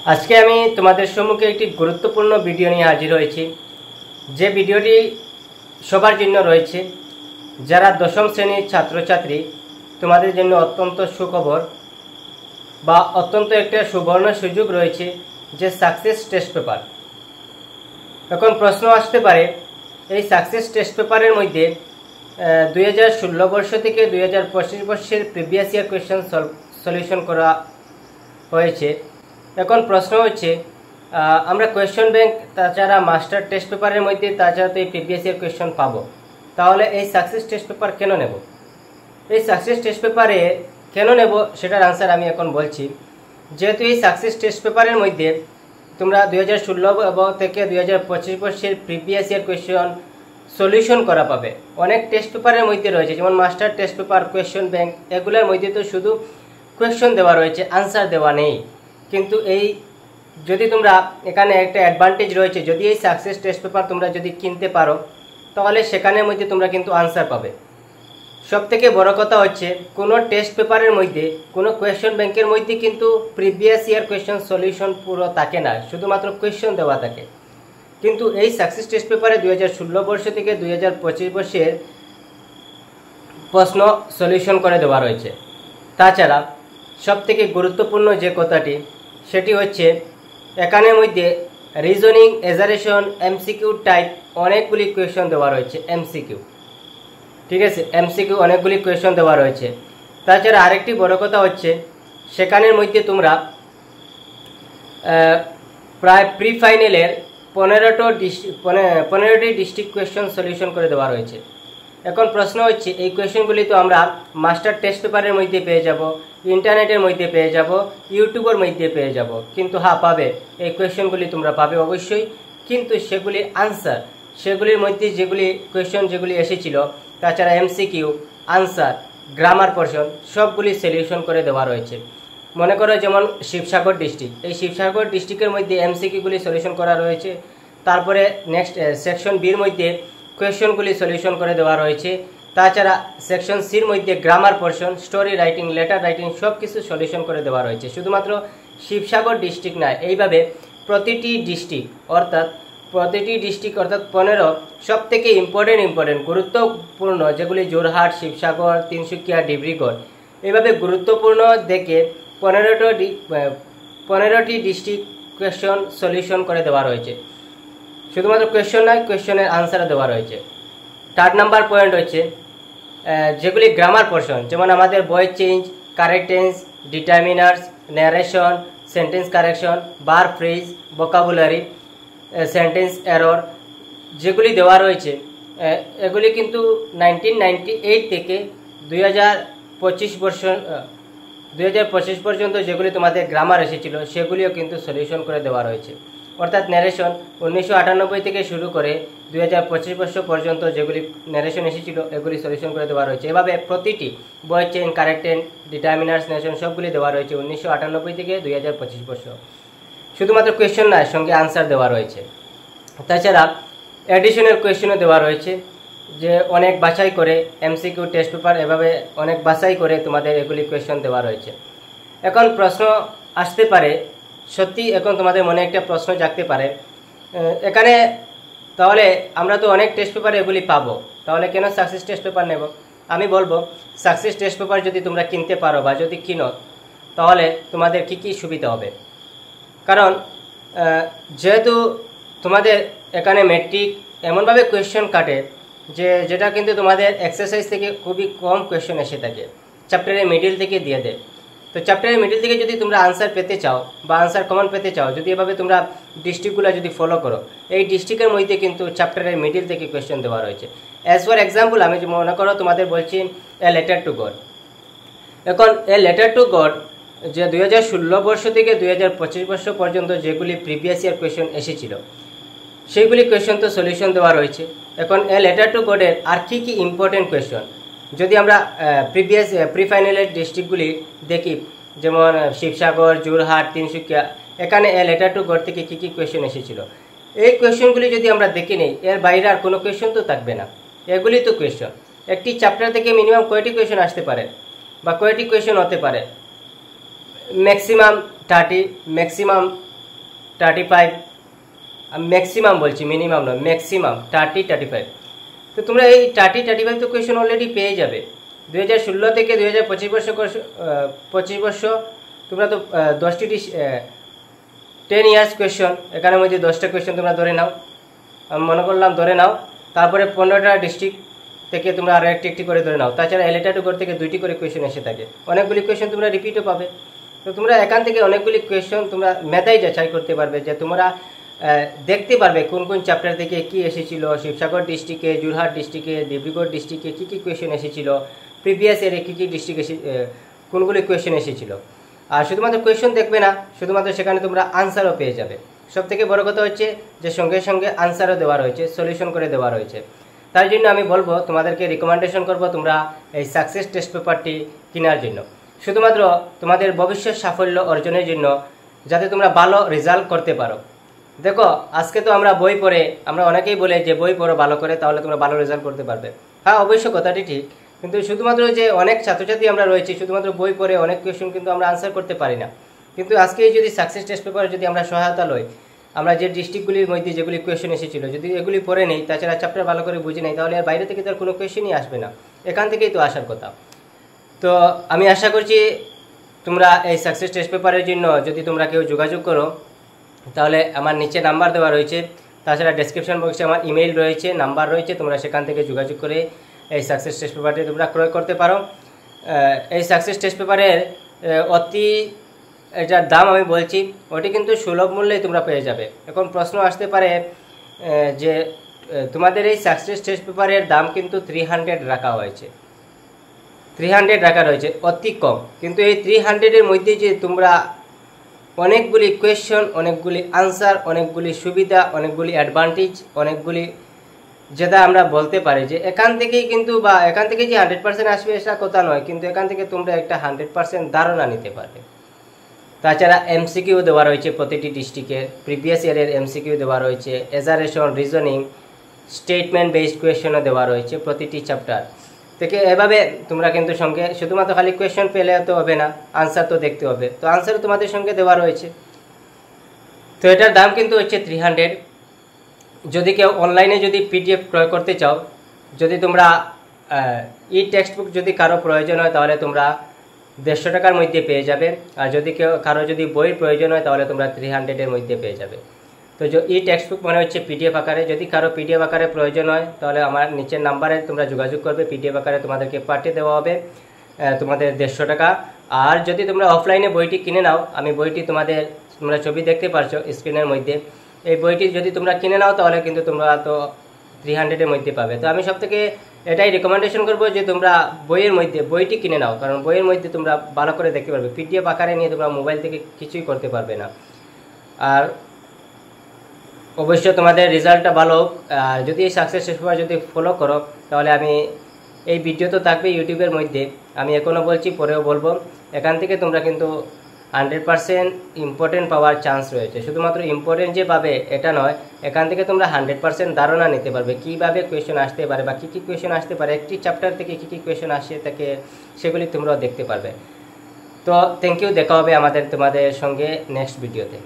আজকে আমি তোমাদের সম্মুখে একটি গুরুত্বপূর্ণ ভিডিও নিয়ে হাজির হয়েছি। যে ভিডিওটি সবার জন্য রয়েছে। যারা দশম শ্রেণীর ছাত্রছাত্রী, তোমাদের জন্য অত্যন্ত সুখবর বা অত্যন্ত একটা সুবর্ণ সুযোগ রয়েছে যে সাকসেস টেস্ট পেপার। এখন প্রশ্ন আসতে পারে, এই সাকসেস টেস্ট পেপারের মধ্যে 2016 বর্ষ থেকে 2025 বর্ষের প্রিভিয়াস ইয়ার কোয়েশ্চেন সলিউশন করা হয়েছে। এখন প্রশ্ন হচ্ছে, আমরা কোয়েশ্চন ব্যাংক তাছাড়া মাস্টার টেস্ট পেপারের মধ্যে তাছাড়া তো এই প্রিভিয়াস ইয়ার কোয়েশ্চন পাবো, তাহলে এই সাকসেস টেস্ট পেপার কেন নেব? এই সাকসেস টেস্ট পেপারে কেন নেব সেটার আনসার আমি এখন বলছি। যেহেতু এই সাকসেস টেস্ট পেপারের মধ্যে তোমরা 2016 থেকে 2025 বর্ষের প্রিভিয়াস ইয়ার কোয়েশ্চন সলিউশন করা পাবে। অনেক টেস্ট পেপারের মধ্যে রয়েছে, যেমন master test paper, question bank, এগুলোর মধ্যে তো শুধু কোয়েশ্চন দেওয়া রয়েছে, আনসার দেওয়া নেই। কিন্তু এই যদি তোমরা এখানে একটা অ্যাডভান্টেজ রয়েছে, যদি এই সাকসেস টেস্ট পেপার তোমরা যদি কিনতে পারো তাহলে সেখানের মধ্যে তোমরা কিন্তু আনসার পাবে। সব থেকে বড় কথা হচ্ছে, কোনো টেস্ট পেপারের মধ্যে কোনো কোয়েশ্চন ব্যাংকের মধ্যে কিন্তু প্রিভিয়াস ইয়ার কোয়েশ্চন সলিউশন পুরো থাকে না, শুধুমাত্র কোয়েশ্চন দেওয়া থাকে। কিন্তু এই সাকসেস টেস্ট পেপারে 2016 বর্ষ থেকে 2025 বর্ষের প্রশ্ন সলিউশন করে দেওয়া রয়েছে। তাছাড়া সব থেকে গুরুত্বপূর্ণ যে কথাটি সেটি হচ্ছে, এখানের মধ্যে রিজনিং, এজারেশন, এমসিকিউ টাইপ অনেকগুলি কোয়েশ্চন দেওয়া রয়েছে। এমসিকিউ, ঠিক আছে, এমসিকিউ অনেকগুলি কোয়েশ্চন দেওয়া রয়েছে। তাছাড়া আরেকটি বড় কথা হচ্ছে, সেখানের মধ্যে তোমরা প্রায় প্রি ফাইনালের 15টি ডিস্ট্রিক্ট কোয়েশ্চন সলিউশন করে দেওয়া রয়েছে। এখন প্রশ্ন হচ্ছে, এই কোয়েশ্চনগুলি তো আমরা মাস্টার টেস্ট পেপারের মধ্যে পেয়ে যাব, ইন্টারনেটের মধ্যে পেয়ে যাব, ইউটিউবের মধ্যে পেয়ে যাব। কিন্তু হ্যাঁ, পাবে, এই কোয়েশ্চনগুলি তোমরা পাবে অবশ্যই। কিন্তু সেগুলি আনসার, সেগুলির মধ্যে যেগুলি কোয়েশ্চন যেগুলি এসেছিল, তাছাড়া এমসিকিউ, আনসার, গ্রামার পোর্শন সবগুলি সলিউশন করে দেওয়া রয়েছে। মনে করো যেমন শিবসাগর ডিস্ট্রিক্ট, এই শিবসাগর ডিস্ট্রিক্টের মধ্যে এমসিকিউগুলি সলিউশন করা রয়েছে। তারপরে নেক্সট সেকশন বির মধ্যে কোয়েশ্চনগুলি সলিউশন করে দেওয়া রয়েছে। তাছাড়া সেকশন সির মধ্যে grammar portion, story writing, letter writing সব কিছু সলিউশন করে দেওয়া রয়েছে। শুধুমাত্র শিবসাগর ডিস্ট্রিক্ট নয়, এইভাবে প্রতিটি ডিস্ট্রিক্ট অর্থাৎ 15 সব থেকে ইম্পর্টেন্ট গুরুত্বপূর্ণ যেগুলি যোরহাট, শিবসাগর, তিনসুকিয়া, ডিব্রুগড়, এইভাবে গুরুত্বপূর্ণ দেখে 15টি ডিস্ট্রিক্ট কোয়েশ্চন সলিউশন করে দেওয়া রয়েছে। শুধুমাত্র কোয়েশ্চন নয়, কোয়েশ্চনের আনসারও দেওয়া রয়েছে। 3 নাম্বার পয়েন্ট হচ্ছে, যেগুলি গ্রামার পোর্শন, যেমন আমাদের voice change, correct tense, determiners, narration, sentence correction, বার ফ্রেজ, ভোকাবুলারি, সেন্টেন্স এরর যেগুলি দেওয়া রয়েছে, এগুলি কিন্তু 1998 থেকে 2025 পর্যন্ত যেগুলি তোমাদের গ্রামার এসেছিল সেগুলিও কিন্তু সলিউশন করে দেওয়া রয়েছে। অর্থাৎ ন্যারেশন 1998 থেকে শুরু করে 2025 বর্ষ পর্যন্ত যেগুলি ন্যারেশন এসেছিল এগুলি সলিউশন করে দেওয়া রয়েছে। এভাবে প্রতিটি voice change, correct tense, determiners, narration সবগুলি দেওয়া রয়েছে 1998 থেকে 2025 বর্ষ। শুধুমাত্র কোয়েশ্চন নয়, সঙ্গে আনসার দেওয়া রয়েছে। তাছাড়া অ্যাডিশনাল কোয়েশ্চনও দেওয়া রয়েছে, যে অনেক বাছাই করে এমসিকিউ টেস্ট পেপার, এভাবে অনেক বাছাই করে তোমাদের এগুলি কোয়েশ্চন দেওয়া রয়েছে। এখন প্রশ্ন আসতে পারে, সত্যি এখন তোমাদের মনে একটা প্রশ্ন জাগতে পারে, এখানে তাহলে আমরা তো অনেক টেস্ট পেপারে এগুলি পাবো, তাহলে কেন সাকসেস টেস্ট পেপার নেব? আমি বলবো, সাকসেস টেস্ট পেপার যদি তোমরা কিনতে পারো বা যদি কিনো তাহলে তোমাদের কি কি সুবিধা হবে। কারণ যেহেতু তোমাদের এখানে ম্যাট্রিক এমনভাবে কোয়েশ্চন কাটে যেটা কিন্তু তোমাদের এক্সারসাইজ থেকে খুবই কম কোয়েশ্চন এসে থাকে, চ্যাপ্টারের মিডিল থেকে দিয়ে দেয়। তো চ্যাপ্টারের মিডিল থেকে যদি তোমরা আনসার পেতে চাও বা আনসার কমন পেতে চাও, যদি এভাবে তোমরা ডিস্ট্রিক্টগুলো যদি ফলো করো, এই ডিস্ট্রিক্টের মধ্যে কিন্তু চ্যাপ্টারের মিডিল থেকে কোয়েশ্চন দেওয়া রয়েছে। অ্যাজ ফর এক্সাম্পল, আমি মনে করো তোমাদের বলছি এ লেটার টু গড। এখন এ লেটার টু গড যে 2016 বর্ষ থেকে 2025 বর্ষ পর্যন্ত যেগুলি প্রিভিয়াস ইয়ার কোয়েশ্চন এসেছিল সেইগুলি কোয়েশ্চন তো সলিউশন দেওয়া রয়েছে। এখন এ লেটার টু গডের আর কি কি ইম্পর্টেন্ট কোয়েশ্চন যদি আমরা প্রি ফাইনালের ডিস্ট্রিক্টগুলি দেখি, যেমন শিবসাগর, যোরহাট, তিনসুকিয়া, এখানে এ লেটার টু গড থেকে কী কী কোয়েশ্চন এসেছিল, এই কোয়েশ্চনগুলি যদি আমরা দেখে নিই, এর বাইরে আর কোনো কোয়েশ্চন তো থাকবে না, এগুলি তো কোয়েশ্চন। একটি চ্যাপ্টার থেকে মিনিমাম কয়টি কোয়েশ্চন আসতে পারে বা কয়টি কোয়েশ্চন হতে পারে? ম্যাক্সিমাম 30, ম্যাক্সিমাম 35, ম্যাক্সিমাম বলছি, মিনিমাম নয়, ম্যাক্সিমাম 30-35। তো তোমরা এই 30-35 তো কোয়েশন অলরেডি পেয়ে যাবে। 2016 থেকে 2025 বর্ষ তোমরা তো 10টি 10 ইয়ার্স কোয়েশন, এখানের মধ্যে 10টা কোয়েশন তোমরা ধরে নাও, আমি মনে করলাম ধরে নাও। তারপরে 15টা ডিস্ট্রিক্ট থেকে তোমরা আরও একটি করে ধরে নাও। তাছাড়া এলিটাটুকর থেকে 2টি করে কোয়েশন এসে থাকে, অনেকগুলি কোয়েশন তোমরা রিপিটও পাবে। তো তোমরা এখান থেকে অনেকগুলি কোয়েশন তোমরা মেধাই যাচাই করতে পারবে, যে তোমরা দেখতে পারবে কোন কোন চ্যাপ্টার থেকে কি এসেছিল, শিবসাগর ডিস্ট্রিক্টে, যোরহাট ডিস্ট্রিক্টে, ডিব্রুগড় ডিস্ট্রিক্টে কী কী কোয়েশন এসেছিল, প্রিভিয়াস ইয়ারে কী কী ডিস্ট্রিক্ট কোনগুলি কোয়েশন এসেছিল। আর শুধুমাত্র কোয়েশন দেখবে না, শুধুমাত্র সেখানে তোমরা আনসারও পেয়ে যাবে। সবথেকে বড় কথা হচ্ছে যে সঙ্গে সঙ্গে আনসারও দেওয়া রয়েছে, সলিউশন করে দেওয়া রয়েছে। তার জন্য আমি বলবো, তোমাদেরকে রিকমেন্ডেশন করব তোমরা এই সাকসেস টেস্ট পেপারটি কেনার জন্য, শুধুমাত্র তোমাদের ভবিষ্যৎ সাফল্য অর্জনের জন্য, যাতে তোমরা ভালো রেজাল্ট করতে পারো। দেখো, আজকে তো আমরা বই পড়ে, আমরা অনেকেই বলে যে বই পড়ো ভালো করে, তাহলে তোমরা ভালো রেজাল্ট করতে পারবে। হ্যাঁ, অবশ্য কথাটি ঠিক, কিন্তু শুধুমাত্র যে অনেক ছাত্রছাত্রী আমরা রয়েছি, শুধুমাত্র বই পড়ে অনেক কোয়েশন কিন্তু আমরা আনসার করতে পারি না। কিন্তু আজকে যদি সাকসেস টেস্ট পেপারে যদি আমরা সহায়তা লই, আমরা যে ডিস্ট্রিক্টগুলির মধ্যে যেগুলি কোয়েশন এসেছিল যদি এগুলি পড়ে নেই, তাছাড়া চ্যাপ্টার ভালো করে বুঝে নেই, তাহলে আর বাইরে থেকে তো আর কোনো কোয়েশনই আসবে না, এখান থেকেই তো আসার কথা। তো আমি আশা করছি তোমরা এই সাকসেস টেস্ট পেপারের জন্য যদি তোমরা কেউ যোগাযোগ করো, তাহলে আমার নিচে নাম্বার দেওয়া রয়েছে, তাছাড়া ডেসক্রিপশন বক্সে আমার ইমেইল রয়েছে, নাম্বার রয়েছে, তোমরা সেখান থেকে যোগাযোগ করে এই সাকসেস টেস্ট পেপারটি তোমরা ক্রয় করতে পারো। এই সাকসেস টেস্ট পেপারের এটার দাম আমি বলছি, ওটি কিন্তু সুলভ মূল্যেই তোমরা পেয়ে যাবে। এখন প্রশ্ন আসতে পারে যে তোমাদের এই সাকসেস টেস্ট পেপারের দাম কিন্তু 300 রাখা হয়েছে, 300 রাখা রয়েছে, অতি কম। কিন্তু এই 300-এর মধ্যে যে তোমরা অনেকগুলি কোয়েশ্চন, অনেকগুলি আনসার, অনেকগুলি সুবিধা, অনেকগুলি অ্যাডভান্টেজ, অনেকগুলি যেটা আমরা বলতে পারি যে এখান থেকেই কিন্তু, বা এখান থেকে যে 100% আসবে এটা কথা নয়, কিন্তু এখান থেকে তোমরা একটা 100% ধারণা নিতে পারবে। তাছাড়া এমসিকিউ দেওয়া রয়েছে প্রতিটি ডিস্ট্রিক্টের, প্রিভিয়াস ইয়ারের এমসিকিউ দেওয়া রয়েছে, এজারেশন, রিজনিং, স্টেটমেন্ট বেসড কোয়েশনও দেওয়া রয়েছে প্রতিটি চ্যাপ্টার থেকে। এভাবে তোমরা কিন্তু সঙ্গে শুধুমাত্র খালি কোয়েশন পেলে তো হবে না, আনসার তো দেখতে হবে, তো আনসারও তোমাদের সঙ্গে দেওয়া রয়েছে। তো এটার দাম কিন্তু হচ্ছে 300। যদি কেউ অনলাইনে যদি পিডিএফ ক্রয় করতে চাও, যদি তোমরা ই টেক্সট বুক যদি কারো প্রয়োজন হয়, তাহলে তোমরা 150 টাকার মধ্যে পেয়ে যাবে। আর যদি কারো যদি বইয়ের প্রয়োজন হয়, তাহলে তোমরা 300-এর মধ্যে পেয়ে যাবে। তো ই টেক্সট বুক মানে হচ্ছে পিডিএফ আকারে, যদি কারো পিডিএফ আকারে প্রয়োজন হয়, তাহলে আমার নিচের নাম্বারে তোমরা যোগাযোগ করবে, পিডিএফ আকারে তোমাদেরকে পাঠিয়ে দেওয়া হবে তোমাদের 150 টাকা। আর যদি তোমরা অফলাইনে বইটি কিনে নাও, আমি বইটি তোমরা ছবি দেখতে পারছো স্ক্রিনের মধ্যে, এই বইটি যদি তোমরা কিনে নাও, তাহলে কিন্তু তোমরা তো 300-এর মধ্যে পাবে। তো আমি সবথেকে এটাই রিকমেন্ডেশন করবো যে তোমরা বইটি কিনে নাও, কারণ বইয়ের মধ্যে তোমরা ভালো করে দেখতে পারবে, পিডিএফ আকারে নিয়ে তোমরা মোবাইল থেকে কিছুই করতে পারবে না। আর অবশ্যই তোমাদের রেজাল্টটা ভালো হোক। আর যদি এই সাকসেস পেপার যদি ফলো করো, তাহলে আমি এই ভিডিও তো থাকবে ইউটিউবের মধ্যে, আমি এখনও বলছি, পরেও বলবো, এখান থেকে তোমরা কিন্তু 100% ইম্পর্টেন্ট পাওয়ার চান্স রয়েছে। শুধুমাত্র ইম্পর্টেন্ট যে পাবে এটা নয়, এখান থেকে তোমরা 100% ধারণা নিতে পারবে কীভাবে কোয়েশন আসতে পারে, বা কী কী কোয়েশন আসতে পারে, একটি চ্যাপ্টার থেকে কী কী কোয়েশন আসে থাকে, সেগুলি তোমরাও দেখতে পারবে। তো থ্যাংক ইউ, দেখা হবে তোমাদের সঙ্গে নেক্সট ভিডিওতে।